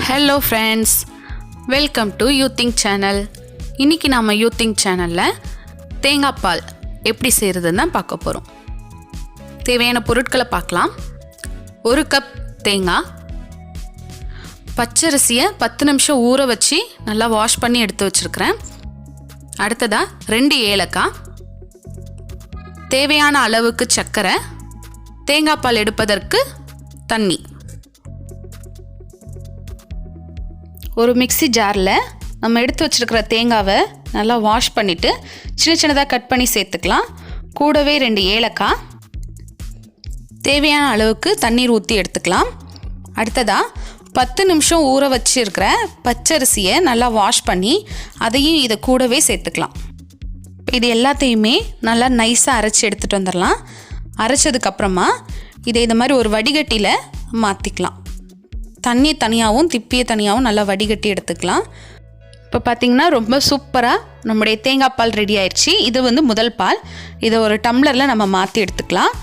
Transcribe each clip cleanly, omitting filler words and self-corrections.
Hello friends, welcome to Youthing channel. இன்றைக்கி நம்ம யூத்திங் சேனலில் தேங்காய் பால் எப்படி செய்கிறதுன்னு தான் பார்க்க போகிறோம். தேவையான பொருட்களை பார்க்கலாம். 1 கப் தேங்காய், பச்சரிசியை 10 நிமிஷம் ஊற வச்சு நல்லா வாஷ் பண்ணி எடுத்து வச்சுருக்கிறேன். அடுத்ததாக 2 ஏலக்காய், தேவையான அளவுக்கு சர்க்கரை, தேங்காய் பால் எடுப்பதற்கு தண்ணி. ஒரு மிக்ஸி ஜாரில் நம்ம எடுத்து வச்சுருக்கிற தேங்காவை நல்லா வாஷ் பண்ணிவிட்டு சின்ன சின்னதாக கட் பண்ணி சேர்த்துக்கலாம். கூடவே 2 ஏலக்காய், தேவையான அளவுக்கு தண்ணீர் ஊற்றி எடுத்துக்கலாம். அடுத்ததாக 10 நிமிஷம் ஊற வச்சுருக்கிற பச்சரிசியை நல்லா வாஷ் பண்ணி அதையும் இதை கூடவே சேர்த்துக்கலாம். இது எல்லாத்தையுமே நல்லா நைஸாக அரைச்சி எடுத்துகிட்டு வந்துடலாம். அரைச்சதுக்கப்புறமா இதை இந்த மாதிரி ஒரு வடிகட்டியில் மாற்றிக்கலாம். தண்ணி தனியாகவும் திப்பியை தனியாகவும் நல்லா வடிகட்டி எடுத்துக்கலாம். இப்போ பார்த்திங்கன்னா ரொம்ப சூப்பராக நம்முடைய தேங்காய் பால் ரெடி ஆயிடுச்சு. இது முதல் பால். இதை ஒரு டம்ளரில் நம்ம மாற்றி எடுத்துக்கலாம்.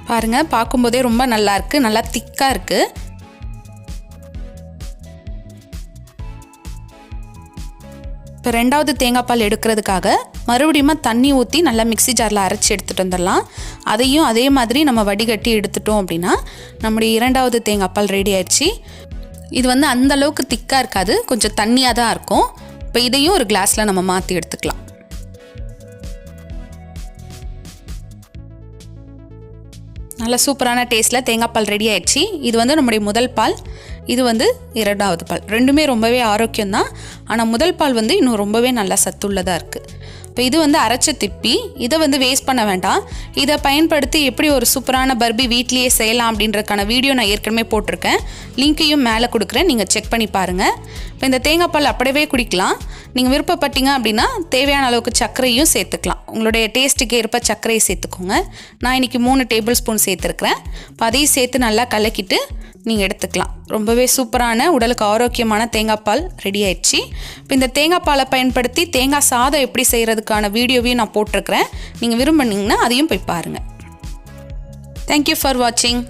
பாருங்கள், பார்க்கும்போதே ரொம்ப நல்லாயிருக்கு, நல்லா திக்காக இருக்குது. இப்போ 2வது தேங்காய் பால் எடுக்கிறதுக்காக மறுபடியும் தண்ணி ஊற்றி நல்லா மிக்ஸி ஜாரில் அரைச்சி எடுத்துகிட்டு வந்துடலாம். அதையும் அதே மாதிரி நம்ம வடிகட்டி எடுத்துட்டோம் அப்படின்னா நம்முடைய 2வது தேங்காய் பால் ரெடி ஆயிடுச்சு. இது அந்தளவுக்கு திக்காக இருக்காது, கொஞ்சம் தண்ணியாக தான் இருக்கும். இப்போ இதையும் ஒரு கிளாஸில் நம்ம மாற்றி எடுத்துக்கலாம். நல்ல சூப்பரான டேஸ்ட்டில் தேங்காய் பால் ரெடி ஆயிடுச்சு. இது நம்முடைய முதல் பால், இது 2வது பால். ரெண்டுமே ரொம்பவே ஆரோக்கியம்தான். ஆனால் முதல் பால் இன்னும் ரொம்பவே நல்லா சத்துள்ளதாக இருக்குது. இப்போ இது அரைச்ச திப்பி. இதை வேஸ்ட் பண்ண வேண்டாம். இதை பயன்படுத்தி எப்படி ஒரு சூப்பரான பர்பி வீட்லேயே செய்யலாம் அப்படின்றதுக்கான வீடியோ நான் ஏற்கனவே போட்டிருக்கேன். லிங்க்கையும் மேலே கொடுக்குறேன், நீங்கள் செக் பண்ணி பாருங்கள். இப்போ இந்த தேங்காய் பால் அப்படியே குடிக்கலாம். நீங்கள் விருப்பப்பட்டீங்க அப்படின்னா தேவையான அளவுக்கு சர்க்கரையும் சேர்த்துக்கலாம். உங்களுடைய டேஸ்ட்டுக்கு ஏற்ப சர்க்கரையை சேர்த்துக்கோங்க. நான் இன்றைக்கி 3 டேபிள் ஸ்பூன் சேர்த்துருக்கிறேன். இப்போ அதையும் சேர்த்து நல்லா கலக்கிட்டு நீங்கள் எடுத்துக்கலாம். ரொம்பவே சூப்பரான உடலுக்கு ஆரோக்கியமான தேங்காய் பால் ரெடி ஆயிடுச்சு. இப்போ இந்த தேங்காய் பாலை பயன்படுத்தி தேங்காய் சாதம் எப்படி செய்கிறதுக்கான வீடியோவையும் நான் போட்டிருக்கிறேன். நீங்கள் விரும்பினீங்கன்னா அதையும் போய் பாருங்கள். தேங்க்யூ ஃபார் வாட்சிங்.